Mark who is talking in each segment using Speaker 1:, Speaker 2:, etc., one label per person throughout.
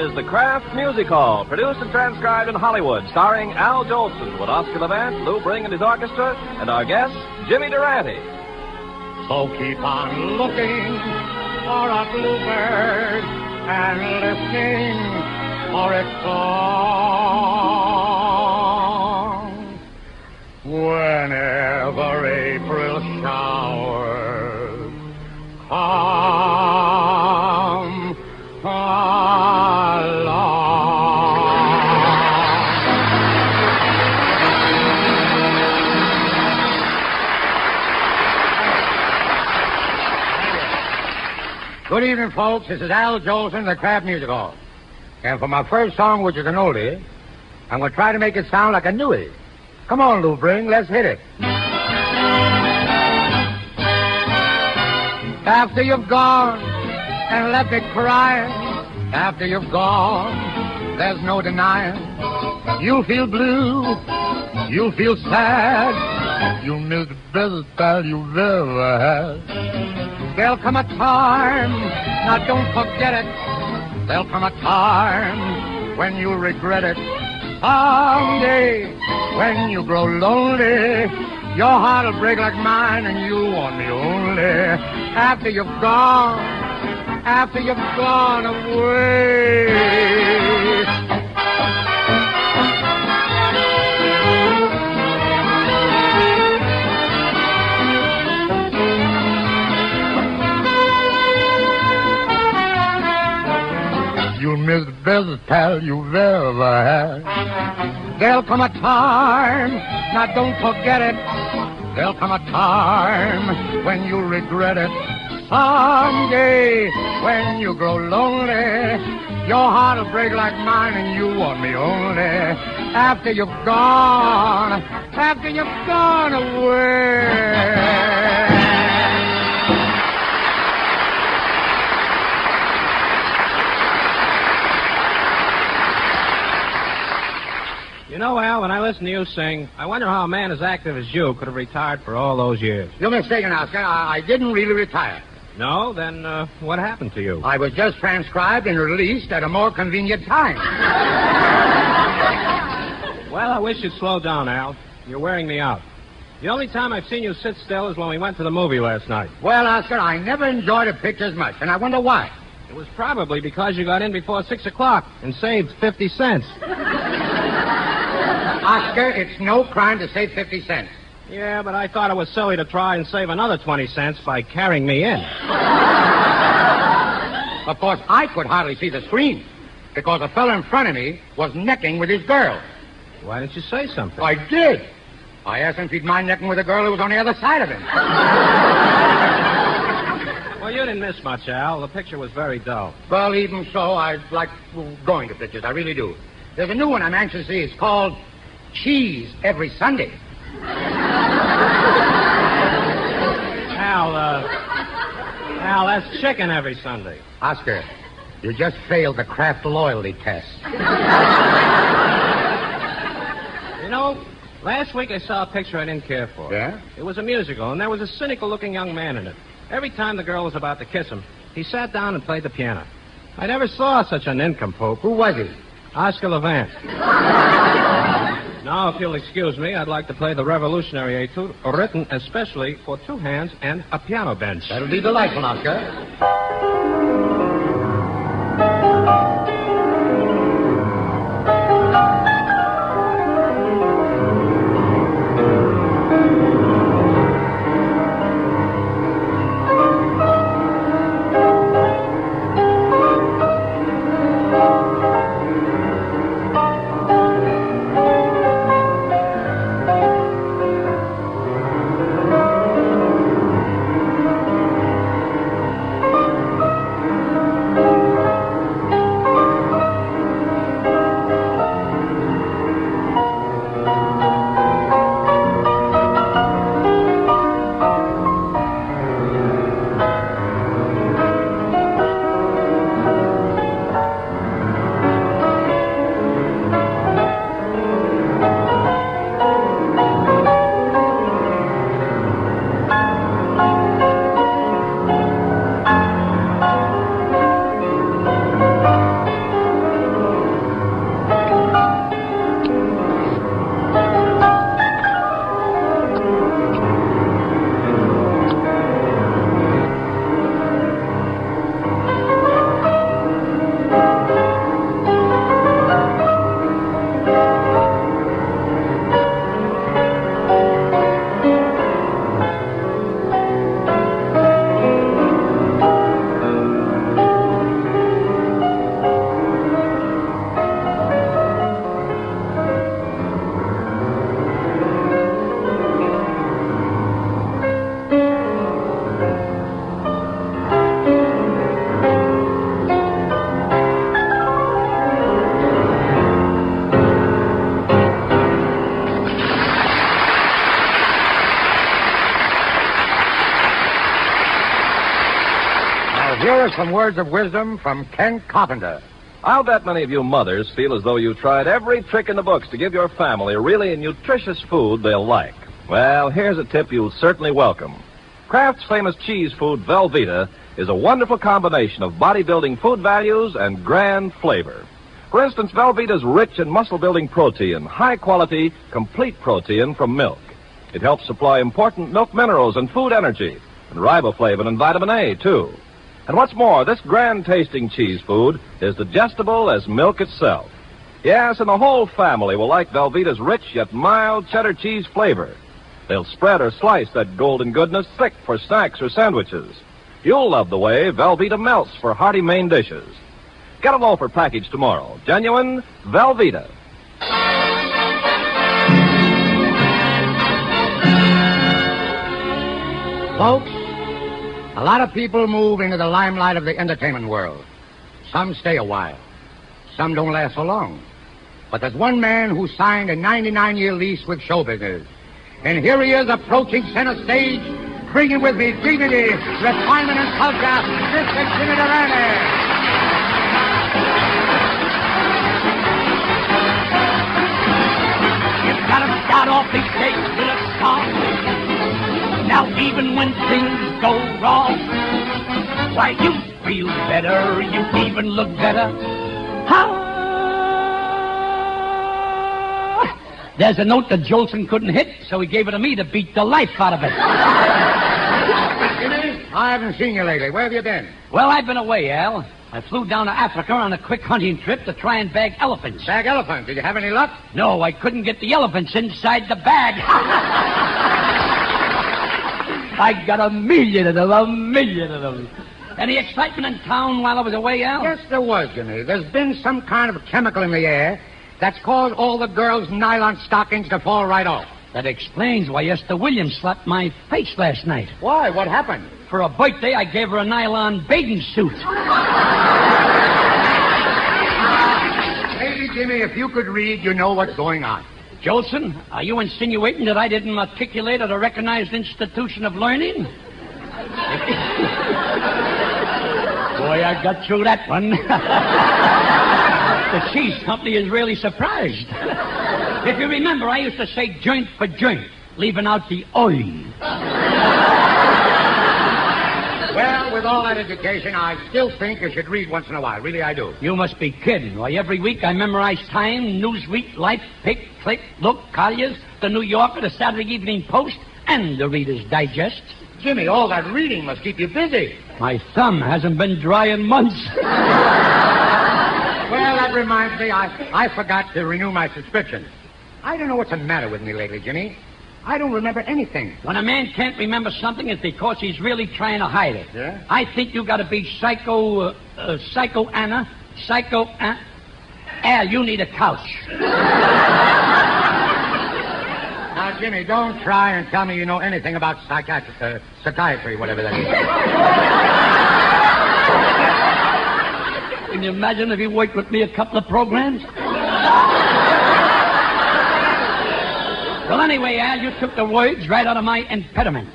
Speaker 1: is the Kraft Music Hall, produced and transcribed in Hollywood, starring Al Jolson with Oscar Levant, Lou Bring and his orchestra, and our guest, Jimmy Durante.
Speaker 2: So keep on looking for a bluebird and listening for its song. Whenever April showers come along. Good evening, folks. This is Al Jolson, the Kraft Music Hall. And for my first song, which is an oldie, I'm going to try to make it sound like a newie. Come on, Lou Bring, let's hit it. After you've gone and left me crying, after you've gone, there's no denying. You'll feel blue, you'll feel sad, you'll miss the best pal you've ever had. There'll come a time, now don't forget it, there'll come a time when you'll regret it. Someday, when you grow lonely, your heart'll break like mine and you'll want me only. After you've gone away. You'll miss the best pal you've ever had. There'll come a time, now don't forget it, there'll come a time when you'll regret it. Someday, when you grow lonely, your heart'll break like mine and you want me only. After you've gone away.
Speaker 3: You know, Al, when I listen to you sing, I wonder how a man as active as you could have retired for all those years.
Speaker 2: You're mistaken, Oscar. I didn't really retire.
Speaker 3: No? Then what happened to you?
Speaker 2: I was just transcribed and released at a more convenient time.
Speaker 3: Well, I wish you'd slow down, Al. You're wearing me out. The only time I've seen you sit still is when we went to the movie last night.
Speaker 2: Well, Oscar, I never enjoyed a picture as much, and I wonder why.
Speaker 3: It was probably because you got in before 6 o'clock and saved 50 cents.
Speaker 2: Oscar, it's no crime to save 50 cents.
Speaker 3: Yeah, but I thought it was silly to try and save another 20 cents by carrying me in.
Speaker 2: Of course, I could hardly see the screen because the fellow in front of me was necking with his girl.
Speaker 3: Why didn't you say something?
Speaker 2: I did. I asked him if he'd mind necking with a girl who was on the other side of him.
Speaker 3: Well, you didn't miss much, Al. The picture was very dull.
Speaker 2: Well, even so, I like going to pictures. I really do. There's a new one I'm anxious to see. It's called Cheese Every Sunday.
Speaker 3: Al, that's chicken every Sunday.
Speaker 2: Oscar, you just failed the Kraft loyalty test.
Speaker 3: You know, last week I saw a picture I didn't care for.
Speaker 2: Yeah?
Speaker 3: It was a musical, and there was a cynical-looking young man in it. Every time the girl was about to kiss him, he sat down and played the piano. I never saw such an nincompoop.
Speaker 2: Who was he?
Speaker 3: Oscar Levant. Now, if you'll excuse me, I'd like to play the revolutionary etude, written especially for two hands and a piano bench.
Speaker 2: That'll be delightful, Oscar. here are some words of wisdom from Ken Carpenter.
Speaker 1: I'll bet many of you mothers feel as though you tried every trick in the books to give your family a really nutritious food they'll like. Well, here's a tip you'll certainly welcome. Kraft's famous cheese food, Velveeta, is a wonderful combination of bodybuilding food values and grand flavor. For instance, Velveeta's rich in muscle-building protein, high-quality, complete protein from milk. It helps supply important milk minerals and food energy, and riboflavin and vitamin A, too. And what's more, this grand-tasting cheese food is digestible as milk itself. Yes, and the whole family will like Velveeta's rich yet mild cheddar cheese flavor. They'll spread or slice that golden goodness thick for snacks or sandwiches. You'll love the way Velveeta melts for hearty main dishes. Get a loafer package tomorrow. Genuine Velveeta.
Speaker 2: Folks, a lot of people move into the limelight of the entertainment world. Some stay a while. Some don't last so long. But there's one man who signed a 99-year lease with show business. And here he is approaching center stage, bringing with me dignity, refinement, and culture, Mr. Jimmy Durante.
Speaker 4: You've got to start off these days with a song. Now even when things go wrong, why, you feel better, you even look better. There's a note that Jolson couldn't hit, so he gave it to me to beat the life out of it.
Speaker 2: Jimmy, I haven't seen you lately. Where have you been?
Speaker 4: Well, I've been away, Al. I flew down to Africa on a quick hunting trip to try and bag elephants.
Speaker 2: Bag elephant. Did you have any luck?
Speaker 4: No, I couldn't get the elephants inside the bag. I got a million of them. Any excitement in town while I was away, Al?
Speaker 2: Yes, there was, Jimmy. There's been some kind of chemical in the air that's caused all the girls' nylon stockings to fall right off.
Speaker 4: That explains why Esther Williams slapped my face last night.
Speaker 2: Why? What happened?
Speaker 4: For a birthday, I gave her a nylon bathing suit.
Speaker 2: Maybe, Jimmy, if you could read, you know what's going on.
Speaker 4: Jolson, are you insinuating that I didn't articulate at a recognized institution of learning? Boy, I got through that one. The cheese company is really surprised. If you remember, I used to say joint for joint, leaving out the oil.
Speaker 2: Well, with all that education, I still think you should read once in a while. Really, I do.
Speaker 4: You must be kidding. Why, every week I memorize Time, Newsweek, Life, Pick, Click, Look, Collier's, The New Yorker, The Saturday Evening Post, and The Reader's Digest.
Speaker 2: Jimmy, all that reading must keep you busy.
Speaker 4: My thumb hasn't been dry in months.
Speaker 2: Well, that reminds me, I forgot to renew my subscription. I don't know what's the matter with me lately, Jimmy. I don't remember anything.
Speaker 4: When a man can't remember something, it's because he's really trying to hide it.
Speaker 2: Yeah?
Speaker 4: I think you got to be Al, you need a couch.
Speaker 2: Now, Jimmy, don't try and tell me you know anything about psychiatry, whatever that is.
Speaker 4: Can you imagine if he worked with me a couple of programs? Well, anyway, Al, you took the words right out of my impediment.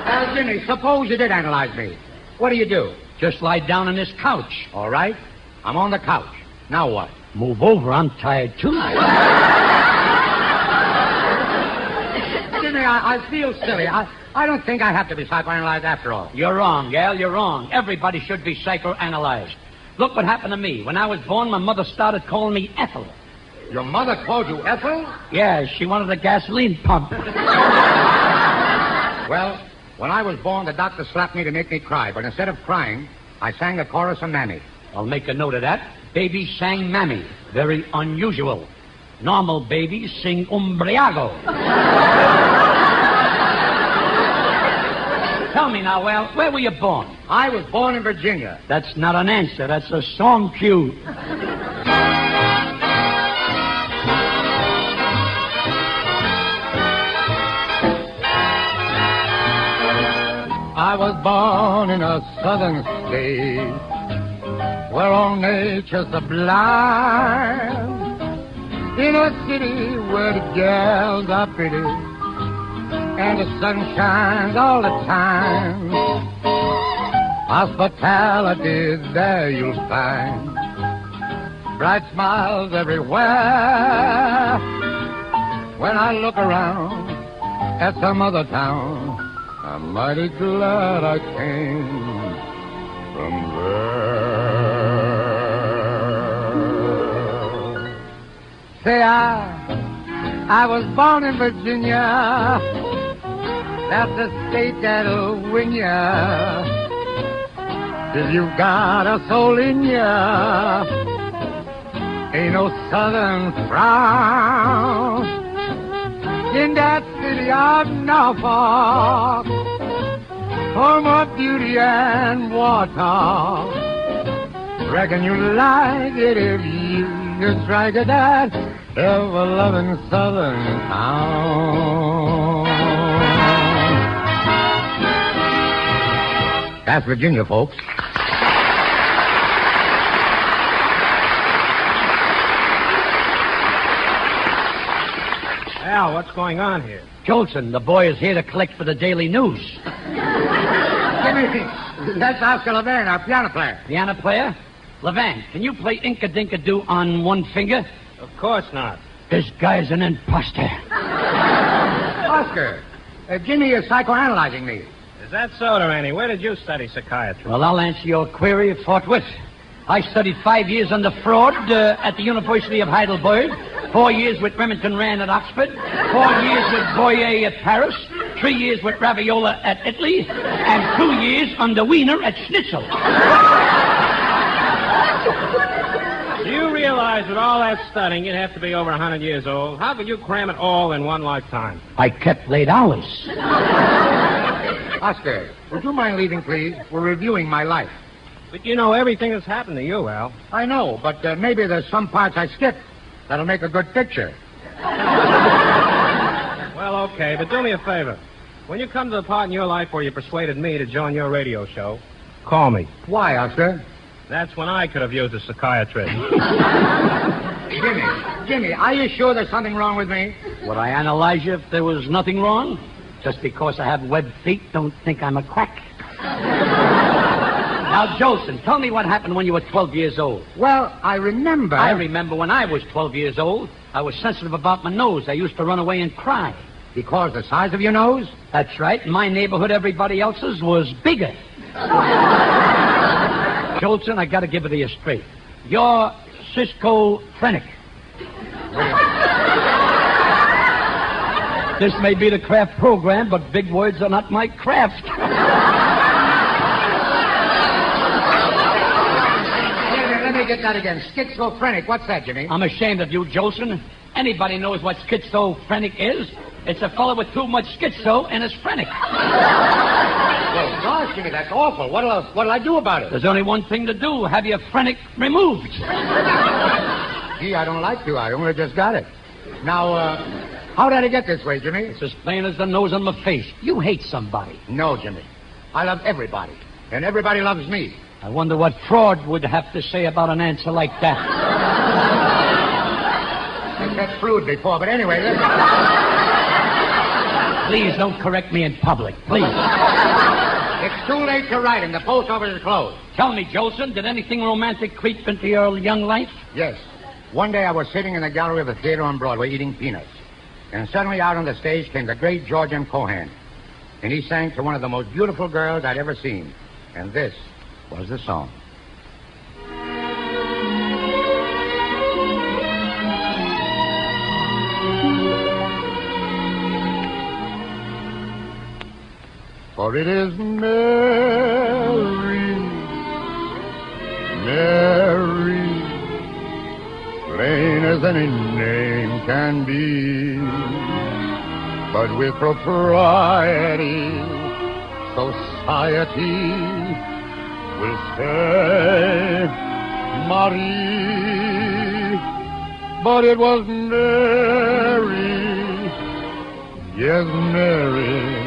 Speaker 2: Well, Jimmy, suppose you did analyze me. What do you do?
Speaker 4: Just lie down on this couch.
Speaker 2: All right. I'm on the couch. Now what?
Speaker 4: Move over. I'm tired, too.
Speaker 2: Jimmy, I feel silly. I don't think I have to be psychoanalyzed after all.
Speaker 4: You're wrong, Al. You're wrong. Everybody should be psychoanalyzed. Look what happened to me. When I was born, my mother started calling me Ethel.
Speaker 2: Your mother called you Ethel?
Speaker 4: Yeah, she wanted a gasoline pump.
Speaker 2: Well, when I was born, the doctor slapped me to make me cry. But instead of crying, I sang the chorus of Mammy.
Speaker 4: I'll make a note of that. Baby sang Mammy. Very unusual. Normal babies sing Umbriago. Tell me now, Al, where were you born?
Speaker 2: I was born in Virginia.
Speaker 4: That's not an answer. That's a song cue.
Speaker 2: I was born in a southern state where all nature's sublime. In a city where the girls are pretty and the sun shines all the time. Hospitality there you'll find. Bright smiles everywhere. When I look around at some other town, I'm mighty glad I came from there. Say, I was born in Virginia. That's the state that'll win ya. If you've got a soul in ya, ain't no southern frown. In that city of Norfolk, home of beauty and water. Reckon you like it if you strike at that ever-loving southern town. That's Virginia, folks.
Speaker 3: Al, what's going on here?
Speaker 4: Jolson, the boy is here to collect for the Daily News.
Speaker 2: Jimmy, that's Oscar Levin, our piano player.
Speaker 4: Piano player? Levan, can you play Inka-Dinka-Doo on one finger?
Speaker 3: Of course not.
Speaker 4: This guy's an imposter.
Speaker 2: Oscar, Jimmy is psychoanalyzing me.
Speaker 3: Is that so, Durante? Where did you study psychiatry?
Speaker 4: Well, I'll answer your query forthwith. I studied 5 years under Freud at the University of Heidelberg, 4 years with Remington Rand at Oxford, 4 years with Boyer at Paris, 3 years with Raviola at Italy, and 2 years under Wiener at Schnitzel.
Speaker 3: Do you realize with all that studying, you'd have to be over 100 years old? How could you cram it all in one lifetime?
Speaker 4: I kept late hours.
Speaker 2: Oscar, would you mind leaving, please? We're reviewing my life.
Speaker 3: But you know everything that's happened to you, Al.
Speaker 2: I know, but maybe there's some parts I skipped that'll make a good picture.
Speaker 3: Well, okay, but do me a favor. When you come to the part in your life where you persuaded me to join your radio show, call me.
Speaker 2: Why, Oscar?
Speaker 3: That's when I could have used a psychiatrist.
Speaker 2: Jimmy, are you sure there's something wrong with me?
Speaker 4: Would I analyze you if there was nothing wrong? Just because I have webbed feet, don't think I'm a quack. Now, Jolson, tell me what happened when you were 12 years old.
Speaker 2: Well, I remember
Speaker 4: when I was 12 years old, I was sensitive about my nose. I used to run away and cry.
Speaker 2: Because the size of your nose?
Speaker 4: That's right. In my neighborhood, everybody else's was bigger. Jolson, I got to give it to you straight. You're schizophrenic. This may be the Kraft program, but big words are not my craft.
Speaker 2: Let me get that again. Schizophrenic. What's that, Jimmy?
Speaker 4: I'm ashamed of you, Jolson. Anybody knows what schizophrenic is. It's a fellow with too much schizo and is phrenic.
Speaker 2: Well, gosh, Jimmy, that's awful. What'll I do about it?
Speaker 4: There's only one thing to do. Have your phrenic removed.
Speaker 2: Gee, I don't like to. I only just got it. Now, how did I get this way, Jimmy?
Speaker 4: It's as plain as the nose on my face. You hate somebody.
Speaker 2: No, Jimmy. I love everybody. And everybody loves me.
Speaker 4: I wonder what Freud would have to say about an answer like that.
Speaker 2: I said Freud before, but anyway, listen.
Speaker 4: Please don't correct me in public, please.
Speaker 2: It's too late to write, and the post office is closed.
Speaker 4: Tell me, Jolson, did anything romantic creep into your young life?
Speaker 2: Yes. One day I was sitting in the gallery of the theater on Broadway eating peanuts. And suddenly out on the stage came the great George M. Cohan. And he sang to one of the most beautiful girls I'd ever seen. And this was the song. For it is Mary, Mary, plain as any name can be, but with propriety, society will say Marie. But it was Mary, yes, Mary,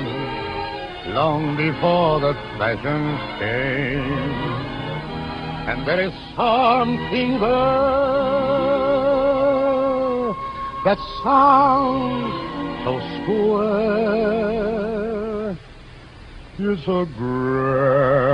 Speaker 2: long before the fashions came. And there is something there that sounds so square. It's a grand